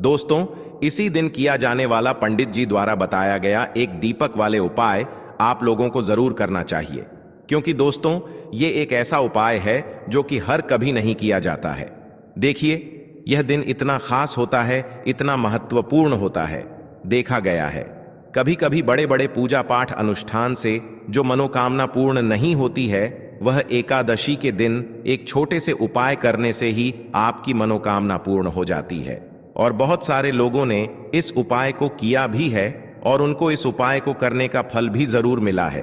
दोस्तों, इसी दिन किया जाने वाला पंडित जी द्वारा बताया गया एक दीपक वाले उपाय आप लोगों को जरूर करना चाहिए, क्योंकि दोस्तों ये एक ऐसा उपाय है जो कि हर कभी नहीं किया जाता है। देखिए, यह दिन इतना खास होता है, इतना महत्वपूर्ण होता है। देखा गया है कभी कभी बड़े बड़े पूजा पाठ अनुष्ठान से जो मनोकामना पूर्ण नहीं होती है, वह एकादशी के दिन एक छोटे से उपाय करने से ही आपकी मनोकामना पूर्ण हो जाती है। और बहुत सारे लोगों ने इस उपाय को किया भी है और उनको इस उपाय को करने का फल भी जरूर मिला है।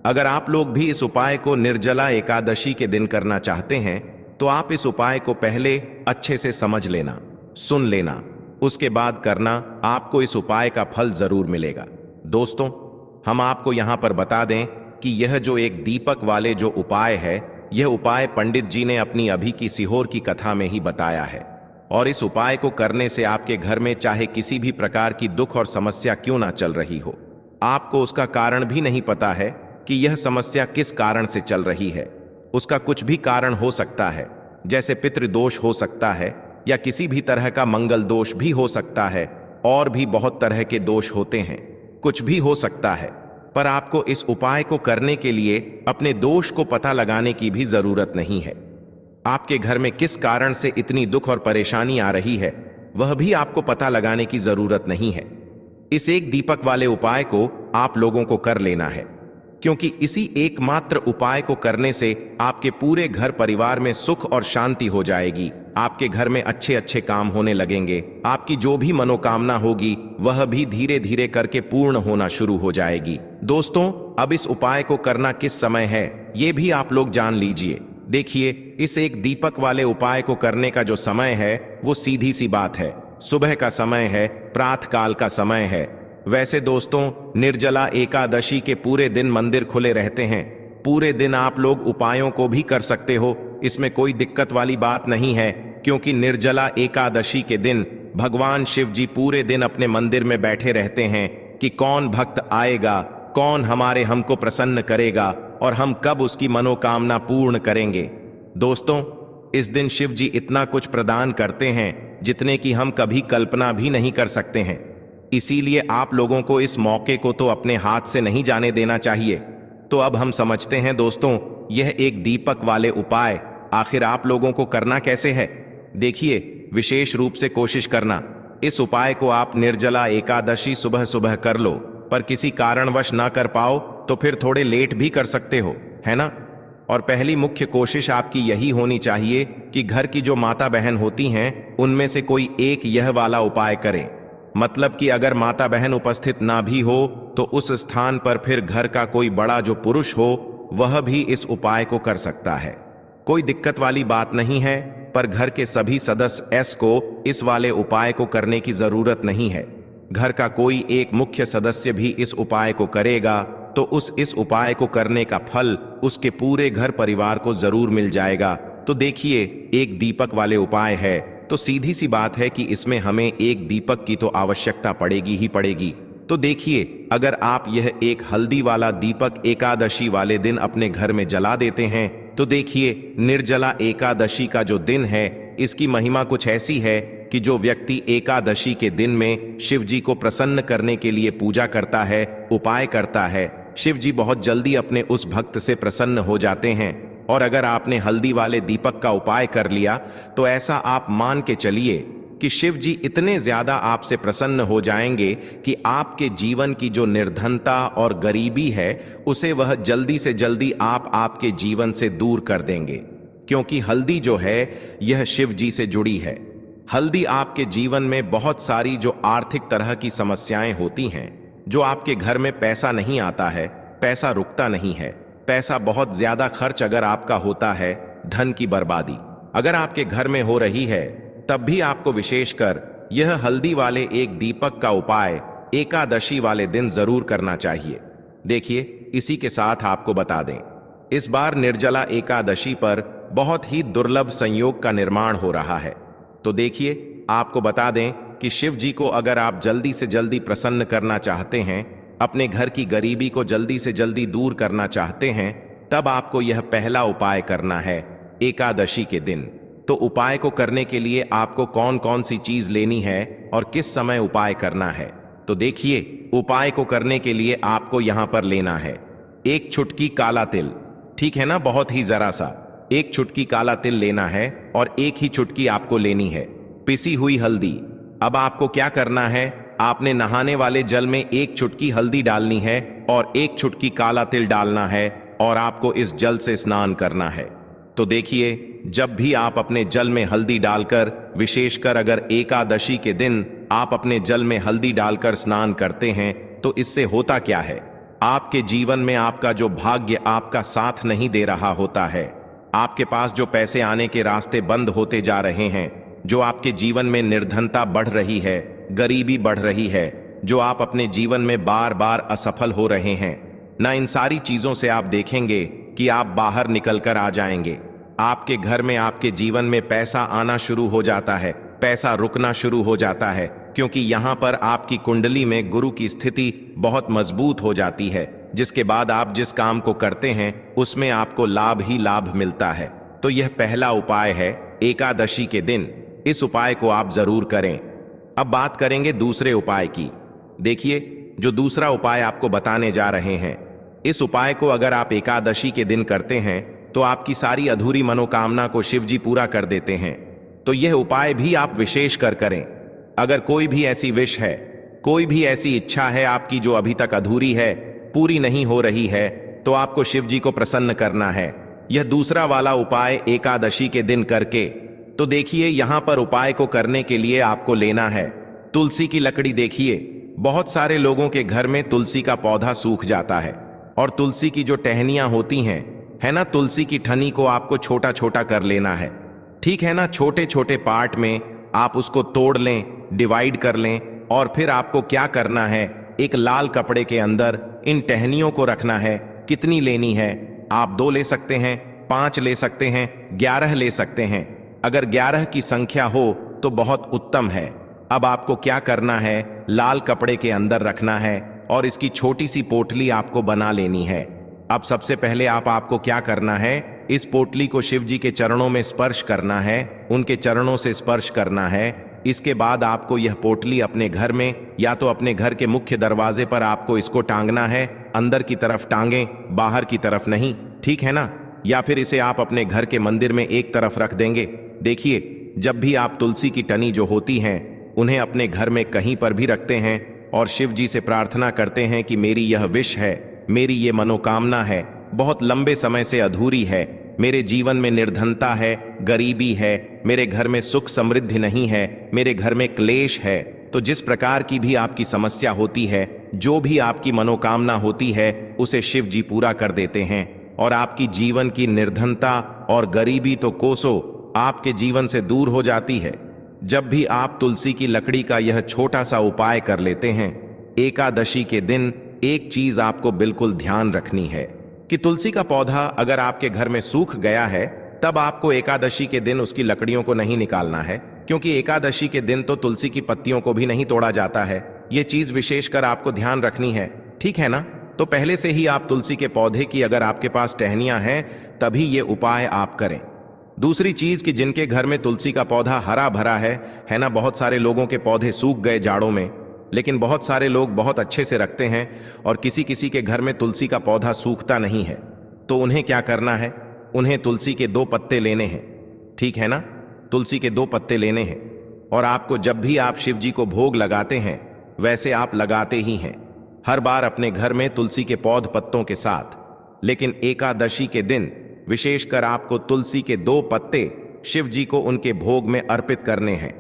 अगर आप लोग भी इस उपाय को निर्जला एकादशी के दिन करना चाहते हैं तो आप इस उपाय को पहले अच्छे से समझ लेना, सुन लेना, उसके बाद करना। आपको इस उपाय का फल जरूर मिलेगा। दोस्तों, हम आपको यहां पर बता दें कि यह जो एक दीपक वाले जो उपाय है, यह उपाय पंडित जी ने अपनी अभी की सीहोर की कथा में ही बताया है। और इस उपाय को करने से आपके घर में चाहे किसी भी प्रकार की दुख और समस्या क्यों ना चल रही हो, आपको उसका कारण भी नहीं पता है कि यह समस्या किस कारण से चल रही है। उसका कुछ भी कारण हो सकता है, जैसे पितृदोष हो सकता है या किसी भी तरह का मंगल दोष भी हो सकता है, और भी बहुत तरह के दोष होते हैं, कुछ भी हो सकता है। पर आपको इस उपाय को करने के लिए अपने दोष को पता लगाने की भी जरूरत नहीं है। आपके घर में किस कारण से इतनी दुख और परेशानी आ रही है, वह भी आपको पता लगाने की जरूरत नहीं है। इस एक दीपक वाले उपाय को आप लोगों को कर लेना है, क्योंकि इसी एकमात्र उपाय को करने से आपके पूरे घर परिवार में सुख और शांति हो जाएगी। आपके घर में अच्छे अच्छे काम होने लगेंगे। आपकी जो भी मनोकामना होगी वह भी धीरे धीरे करके पूर्ण होना शुरू हो जाएगी। दोस्तों, अब इस उपाय को करना किस समय है, ये भी आप लोग जान लीजिए। देखिए, इस एक दीपक वाले उपाय को करने का जो समय है वो सीधी सी बात है, सुबह का समय है, प्रातः काल का समय है। वैसे दोस्तों, निर्जला एकादशी के पूरे दिन मंदिर खुले रहते हैं। पूरे दिन आप लोग उपायों को भी कर सकते हो, इसमें कोई दिक्कत वाली बात नहीं है, क्योंकि निर्जला एकादशी के दिन भगवान शिव जी पूरे दिन अपने मंदिर में बैठे रहते हैं कि कौन भक्त आएगा, कौन हमको प्रसन्न करेगा और हम कब उसकी मनोकामना पूर्ण करेंगे। दोस्तों, इस दिन शिव जी इतना कुछ प्रदान करते हैं जितने की हम कभी कल्पना भी नहीं कर सकते हैं। इसीलिए आप लोगों को इस मौके को तो अपने हाथ से नहीं जाने देना चाहिए। तो अब हम समझते हैं दोस्तों, यह एक दीपक वाले उपाय आखिर आप लोगों को करना कैसे है। देखिए, विशेष रूप से कोशिश करना, इस उपाय को आप निर्जला एकादशी सुबह सुबह कर लो, पर किसी कारणवश ना कर पाओ तो फिर थोड़े लेट भी कर सकते हो, है ना। और पहली मुख्य कोशिश आपकी यही होनी चाहिए कि घर की जो माता बहन होती हैं उनमें से कोई एक यह वाला उपाय करे। मतलब कि अगर माता बहन उपस्थित ना भी हो तो उस स्थान पर फिर घर का कोई बड़ा जो पुरुष हो वह भी इस उपाय को कर सकता है। कोई दिक्कत वाली बात नहीं है, पर घर के सभी सदस्य को इस वाले उपाय को करने की जरूरत नहीं है। घर का कोई एक मुख्य सदस्य भी इस उपाय को करेगा तो इस उपाय को करने का फल उसके पूरे घर परिवार को जरूर मिल जाएगा। तो देखिए, एक दीपक वाले उपाय है तो सीधी सी बात है कि इसमें हमें एक दीपक की तो आवश्यकता पड़ेगी ही पड़ेगी। तो देखिए, अगर आप यह एक हल्दी वाला दीपक एकादशी वाले दिन अपने घर में जला देते हैं तो देखिए, निर्जला एकादशी का जो दिन है इसकी महिमा कुछ ऐसी है कि जो व्यक्ति एकादशी के दिन में शिव जी को प्रसन्न करने के लिए पूजा करता है, उपाय करता है, शिव जी बहुत जल्दी अपने उस भक्त से प्रसन्न हो जाते हैं। और अगर आपने हल्दी वाले दीपक का उपाय कर लिया तो ऐसा आप मान के चलिए कि शिव जी इतने ज्यादा आपसे प्रसन्न हो जाएंगे कि आपके जीवन की जो निर्धनता और गरीबी है उसे वह जल्दी से जल्दी आपके जीवन से दूर कर देंगे, क्योंकि हल्दी जो है यह शिव जी से जुड़ी है। हल्दी आपके जीवन में बहुत सारी जो आर्थिक तरह की समस्याएं होती हैं, जो आपके घर में पैसा नहीं आता है, पैसा रुकता नहीं है, पैसा बहुत ज्यादा खर्च अगर आपका होता है, धन की बर्बादी अगर आपके घर में हो रही है, तब भी आपको विशेषकर यह हल्दी वाले एक दीपक का उपाय एकादशी वाले दिन जरूर करना चाहिए। देखिए, इसी के साथ आपको बता दें, इस बार निर्जला एकादशी पर बहुत ही दुर्लभ संयोग का निर्माण हो रहा है। तो देखिए, आपको बता दें कि शिव जी को अगर आप जल्दी से जल्दी प्रसन्न करना चाहते हैं, अपने घर की गरीबी को जल्दी से जल्दी दूर करना चाहते हैं, तब आपको यह पहला उपाय करना है एकादशी के दिन। तो उपाय को करने के लिए आपको कौन कौन सी चीज लेनी है और किस समय उपाय करना है, तो देखिए उपाय को करने के लिए आपको यहां पर लेना है एक चुटकी काला तिल। ठीक है ना, बहुत ही जरा सा एक चुटकी काला तिल लेना है और एक ही चुटकी आपको लेनी है पिसी हुई हल्दी। अब आपको क्या करना है, आपने नहाने वाले जल में एक चुटकी हल्दी डालनी है और एक चुटकी काला तिल डालना है और आपको इस जल से स्नान करना है। तो देखिए, जब भी आप अपने जल में हल्दी डालकर, विशेषकर अगर एकादशी के दिन आप अपने जल में हल्दी डालकर स्नान करते हैं, तो इससे होता क्या है, आपके जीवन में आपका जो भाग्य आपका साथ नहीं दे रहा होता है, आपके पास जो पैसे आने के रास्ते बंद होते जा रहे हैं, जो आपके जीवन में निर्धनता बढ़ रही है, गरीबी बढ़ रही है, जो आप अपने जीवन में बार बार असफल हो रहे हैं ना, इन सारी चीजों से आप देखेंगे कि आप बाहर निकलकर आ जाएंगे। आपके घर में, आपके जीवन में पैसा आना शुरू हो जाता है, पैसा रुकना शुरू हो जाता है, क्योंकि यहां पर आपकी कुंडली में गुरु की स्थिति बहुत मजबूत हो जाती है, जिसके बाद आप जिस काम को करते हैं उसमें आपको लाभ ही लाभ मिलता है। तो यह पहला उपाय है एकादशी के दिन, इस उपाय को आप जरूर करें। अब बात करेंगे दूसरे उपाय की। देखिए, जो दूसरा उपाय आपको बताने जा रहे हैं, इस उपाय को अगर आप एकादशी के दिन करते हैं तो आपकी सारी अधूरी मनोकामना को शिव जी पूरा कर देते हैं। तो यह उपाय भी आप विशेष कर करें। अगर कोई भी ऐसी विश है, कोई भी ऐसी इच्छा है आपकी जो अभी तक अधूरी है, पूरी नहीं हो रही है, तो आपको शिव जी को प्रसन्न करना है यह दूसरा वाला उपाय एकादशी के दिन करके। तो देखिए, यहां पर उपाय को करने के लिए आपको लेना है तुलसी की लकड़ी। देखिए, बहुत सारे लोगों के घर में तुलसी का पौधा सूख जाता है और तुलसी की जो टहनियां होती हैं, है ना, तुलसी की ठनी को आपको छोटा छोटा कर लेना है। ठीक है ना, छोटे छोटे पार्ट में आप उसको तोड़ लें, डिवाइड कर लें और फिर आपको क्या करना है, एक लाल कपड़े के अंदर इन टहनियों को रखना है। कितनी लेनी है, आप 2 ले सकते हैं, 5 ले सकते हैं, 11 ले सकते हैं। अगर 11 की संख्या हो तो बहुत उत्तम है। अब आपको क्या करना है, लाल कपड़े के अंदर रखना है और इसकी छोटी सी पोटली आपको बना लेनी है। अब सबसे पहले आपको क्या करना है, इस पोटली को शिव जी के चरणों में स्पर्श करना है, उनके चरणों से स्पर्श करना है। इसके बाद आपको यह पोटली अपने घर में या तो अपने घर के मुख्य दरवाजे पर आपको इसको टांगना है, अंदर की तरफ टांगें, बाहर की तरफ नहीं, ठीक है ना, या फिर इसे आप अपने घर के मंदिर में एक तरफ रख देंगे। देखिए, जब भी आप तुलसी की टनी जो होती हैं उन्हें अपने घर में कहीं पर भी रखते हैं और शिव जी से प्रार्थना करते हैं कि मेरी यह विश है, मेरी ये मनोकामना है, बहुत लंबे समय से अधूरी है, मेरे जीवन में निर्धनता है, गरीबी है, मेरे घर में सुख समृद्धि नहीं है, मेरे घर में क्लेश है। तो जिस प्रकार की भी आपकी समस्या होती है, जो भी आपकी मनोकामना होती है, उसे शिव जी पूरा कर देते हैं और आपकी जीवन की निर्धनता और गरीबी तो कोसों आपके जीवन से दूर हो जाती है। जब भी आप तुलसी की लकड़ी का यह छोटा सा उपाय कर लेते हैं एकादशी के दिन, एक चीज आपको बिल्कुल ध्यान रखनी है कि तुलसी का पौधा अगर आपके घर में सूख गया है, तब आपको एकादशी के दिन उसकी लकड़ियों को नहीं निकालना है, क्योंकि एकादशी के दिन तो तुलसी की पत्तियों को भी नहीं तोड़ा जाता है। यह चीज विशेषकर आपको ध्यान रखनी है, ठीक है ना। तो पहले से ही आप तुलसी के पौधे की अगर आपके पास टहनियां हैं, तभी ये उपाय आप करें। दूसरी चीज कि जिनके घर में तुलसी का पौधा हरा भरा है ना, बहुत सारे लोगों के पौधे सूख गए जाड़ों में, लेकिन बहुत सारे लोग बहुत अच्छे से रखते हैं और किसी किसी के घर में तुलसी का पौधा सूखता नहीं है। तो उन्हें क्या करना है, उन्हें तुलसी के 2 पत्ते लेने हैं, ठीक है ना, तुलसी के 2 पत्ते लेने हैं और आपको जब भी आप शिव जी को भोग लगाते हैं वैसे आप लगाते ही हैं हर बार अपने घर में तुलसी के पौध पत्तों के साथ। लेकिन एकादशी के दिन विशेषकर आपको तुलसी के 2 पत्ते शिव जी को उनके भोग में अर्पित करने हैं।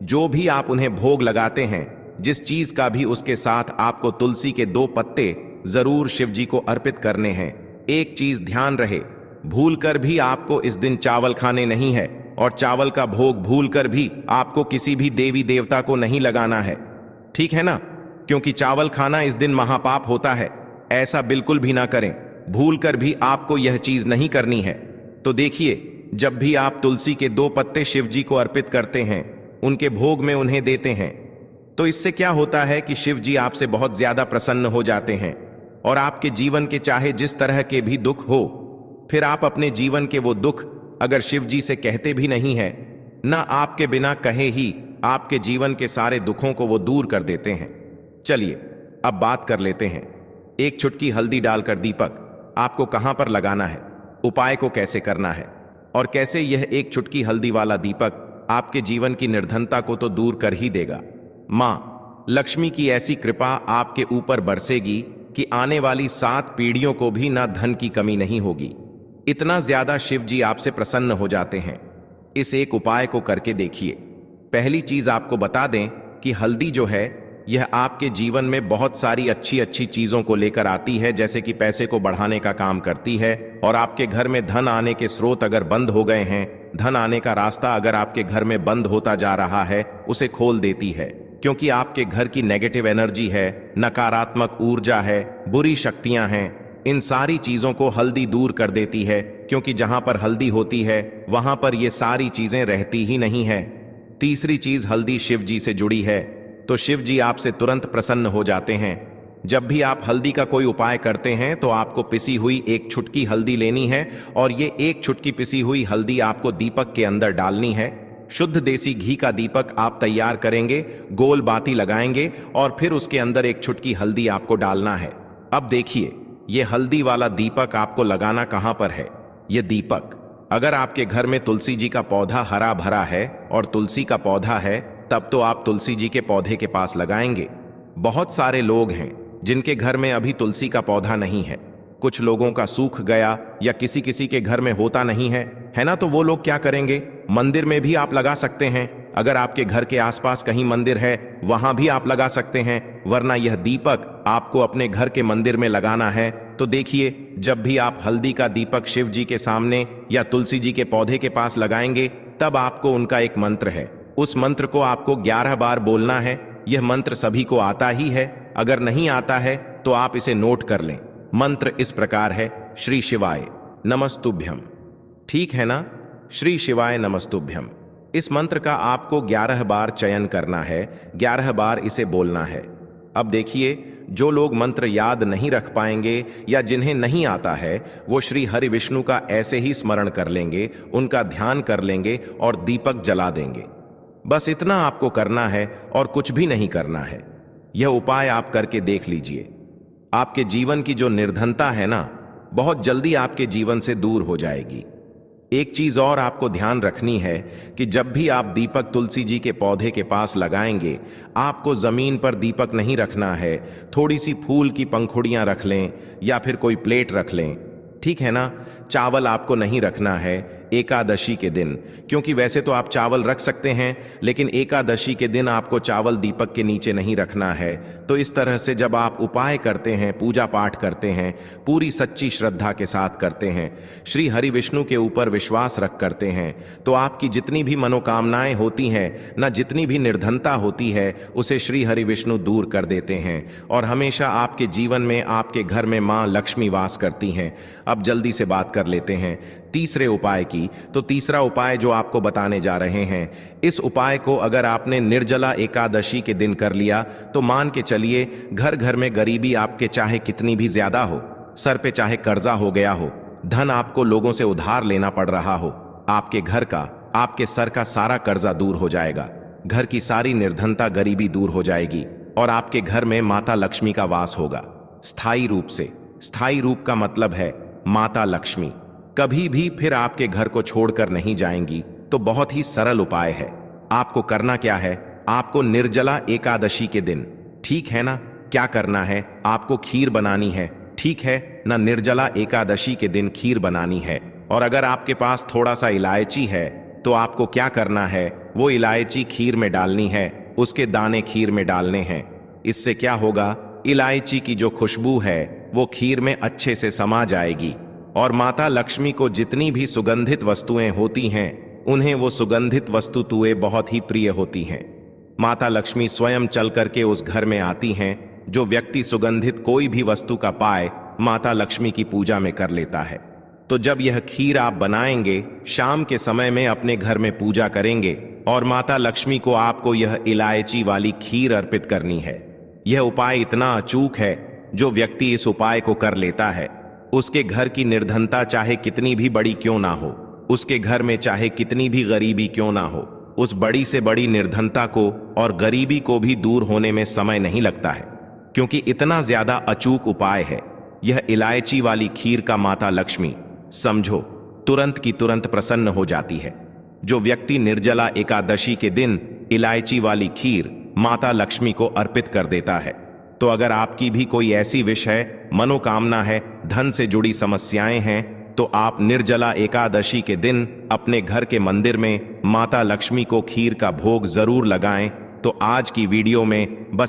जो भी आप उन्हें भोग लगाते हैं, जिस चीज का भी, उसके साथ आपको तुलसी के 2 पत्ते जरूर शिव जी को अर्पित करने हैं। एक चीज ध्यान रहे, भूलकर भी आपको इस दिन चावल खाने नहीं है और चावल का भोग भूलकर भी आपको किसी भी देवी देवता को नहीं लगाना है, ठीक है ना, क्योंकि चावल खाना इस दिन महापाप होता है। ऐसा बिल्कुल भी ना करें, भूलकर भी आपको यह चीज नहीं करनी है। तो देखिए, जब भी आप तुलसी के 2 पत्ते शिव जी को अर्पित करते हैं, उनके भोग में उन्हें देते हैं, तो इससे क्या होता है कि शिव जी आपसे बहुत ज्यादा प्रसन्न हो जाते हैं और आपके जीवन के चाहे जिस तरह के भी दुख हो, फिर आप अपने जीवन के वो दुख अगर शिव जी से कहते भी नहीं हैं ना आपके बिना कहे ही आपके जीवन के सारे दुखों को वो दूर कर देते हैं। चलिए अब बात कर लेते हैं। एक चुटकी हल्दी डालकर दीपक आपको कहां पर लगाना है, उपाय को कैसे करना है और कैसे यह एक चुटकी हल्दी वाला दीपक आपके जीवन की निर्धनता को तो दूर कर ही देगा। मां लक्ष्मी की ऐसी कृपा आपके ऊपर बरसेगी कि आने वाली 7 पीढ़ियों को भी ना धन की कमी नहीं होगी। इतना ज्यादा शिव जी आपसे प्रसन्न हो जाते हैं। इस एक उपाय को करके देखिए। पहली चीज आपको बता दें कि हल्दी जो है यह आपके जीवन में बहुत सारी अच्छी अच्छी चीजों को लेकर आती है, जैसे कि पैसे को बढ़ाने का काम करती है और आपके घर में धन आने के स्रोत अगर बंद हो गए हैं, धन आने का रास्ता अगर आपके घर में बंद होता जा रहा है, उसे खोल देती है। क्योंकि आपके घर की नेगेटिव एनर्जी है, नकारात्मक ऊर्जा है, बुरी शक्तियां हैं, इन सारी चीजों को हल्दी दूर कर देती है। क्योंकि जहां पर हल्दी होती है वहां पर ये सारी चीजें रहती ही नहीं है। तीसरी चीज, हल्दी शिव जी से जुड़ी है, तो शिव जी आपसे तुरंत प्रसन्न हो जाते हैं। जब भी आप हल्दी का कोई उपाय करते हैं तो आपको पिसी हुई एक चुटकी हल्दी लेनी है और ये एक चुटकी पिसी हुई हल्दी आपको दीपक के अंदर डालनी है। शुद्ध देसी घी का दीपक आप तैयार करेंगे, गोल बाती लगाएंगे और फिर उसके अंदर एक चुटकी हल्दी आपको डालना है। अब देखिए, ये हल्दी वाला दीपक आपको लगाना कहां पर है। ये दीपक अगर आपके घर में तुलसी जी का पौधा हरा भरा है और तुलसी का पौधा है, तब तो आप तुलसी जी के पौधे के पास लगाएंगे। बहुत सारे लोग हैं जिनके घर में अभी तुलसी का पौधा नहीं है। कुछ लोगों का सूख गया या किसी किसी के घर में होता नहीं है ना, तो वो लोग क्या करेंगे, मंदिर में भी आप लगा सकते हैं। अगर आपके घर के आसपास कहीं मंदिर है वहां भी आप लगा सकते हैं, वरना यह दीपक आपको अपने घर के मंदिर में लगाना है। तो देखिए, जब भी आप हल्दी का दीपक शिव जी के सामने या तुलसी जी के पौधे के पास लगाएंगे, तब आपको उनका एक मंत्र है, उस मंत्र को आपको 11 बार बोलना है। यह मंत्र सभी को आता ही है, अगर नहीं आता है तो आप इसे नोट कर लें। मंत्र इस प्रकार है, श्री शिवाय नमस्तुभ्यम। ठीक है ना, श्री शिवाय नमस्तुभ्यम। इस मंत्र का आपको 11 बार चयन करना है, 11 बार इसे बोलना है। अब देखिए, जो लोग मंत्र याद नहीं रख पाएंगे या जिन्हें नहीं आता है, वो श्री हरि विष्णु का ऐसे ही स्मरण कर लेंगे, उनका ध्यान कर लेंगे और दीपक जला देंगे। बस इतना आपको करना है और कुछ भी नहीं करना है। यह उपाय आप करके देख लीजिए। आपके जीवन की जो निर्धनता है ना, बहुत जल्दी आपके जीवन से दूर हो जाएगी। एक चीज और आपको ध्यान रखनी है कि जब भी आप दीपक तुलसी जी के पौधे के पास लगाएंगे, आपको जमीन पर दीपक नहीं रखना है। थोड़ी सी फूल की पंखुड़ियां रख लें या फिर कोई प्लेट रख लें, ठीक है ना। चावल आपको नहीं रखना है एकादशी के दिन, क्योंकि वैसे तो आप चावल रख सकते हैं, लेकिन एकादशी के दिन आपको चावल दीपक के नीचे नहीं रखना है। तो इस तरह से जब आप उपाय करते हैं, पूजा पाठ करते हैं, पूरी सच्ची श्रद्धा के साथ करते हैं, श्री हरि विष्णु के ऊपर विश्वास रख करते हैं, तो आपकी जितनी भी मनोकामनाएं होती हैं ना, जितनी भी निर्धनता होती है, उसे श्री हरि विष्णु दूर कर देते हैं और हमेशा आपके जीवन में, आपके घर में माँ लक्ष्मी वास करती हैं। अब जल्दी से बात कर लेते हैं तीसरे उपाय की। तो तीसरा उपाय जो आपको बताने जा रहे हैं, इस उपाय को अगर आपने निर्जला एकादशी के दिन कर लिया तो मान के चलिए, घर घर में गरीबी आपके चाहे कितनी भी ज्यादा हो, सर पे चाहे कर्जा हो गया हो, धन आपको लोगों से उधार लेना पड़ रहा हो, आपके घर का, आपके सर का सारा कर्जा दूर हो जाएगा। घर की सारी निर्धनता, गरीबी दूर हो जाएगी और आपके घर में माता लक्ष्मी का वास होगा, स्थायी रूप से। स्थायी रूप का मतलब है माता लक्ष्मी कभी भी फिर आपके घर को छोड़कर नहीं जाएंगी। तो बहुत ही सरल उपाय है। आपको करना क्या है, आपको निर्जला एकादशी के दिन, ठीक है ना, क्या करना है, आपको खीर बनानी है, ठीक है ना। निर्जला एकादशी के दिन खीर बनानी है और अगर आपके पास थोड़ा सा इलायची है तो आपको क्या करना है, वो इलायची खीर में डालनी है, उसके दाने खीर में डालने हैं। इससे क्या होगा, इलायची की जो खुशबू है वो खीर में अच्छे से समा जाएगी और माता लक्ष्मी को जितनी भी सुगंधित वस्तुएं होती हैं, उन्हें वो सुगंधित वस्तुएं बहुत ही प्रिय होती हैं। माता लक्ष्मी स्वयं चल करके उस घर में आती हैं। जो व्यक्ति सुगंधित कोई भी वस्तु का पाए, माता लक्ष्मी की पूजा में कर लेता है। तो जब यह खीर आप बनाएंगे, शाम के समय में अपने घर में पूजा करेंगे और माता लक्ष्मी को आपको यह इलायची वाली खीर अर्पित करनी है। यह उपाय इतना अचूक है, जो व्यक्ति इस उपाय को कर लेता है, उसके घर की निर्धनता चाहे कितनी भी बड़ी क्यों ना हो, उसके घर में चाहे कितनी भी गरीबी क्यों ना हो, उस बड़ी से बड़ी निर्धनता को और गरीबी को भी दूर होने में समय नहीं लगता है, क्योंकि इतना ज्यादा अचूक उपाय है। यह इलायची वाली खीर का माता लक्ष्मी, समझो, तुरंत की तुरंत प्रसन्न हो जाती है। जो व्यक्ति निर्जला एकादशी के दिन इलायची वाली खीर माता लक्ष्मी को अर्पित कर देता है, तो अगर आपकी भी कोई ऐसी विश है, मनोकामना है, धन से जुड़ी समस्याएं हैं, तो आप निर्जला एकादशी के दिन अपने घर के मंदिर में माता लक्ष्मी को खीर का भोग जरूर लगाएं। तो आज की वीडियो में बस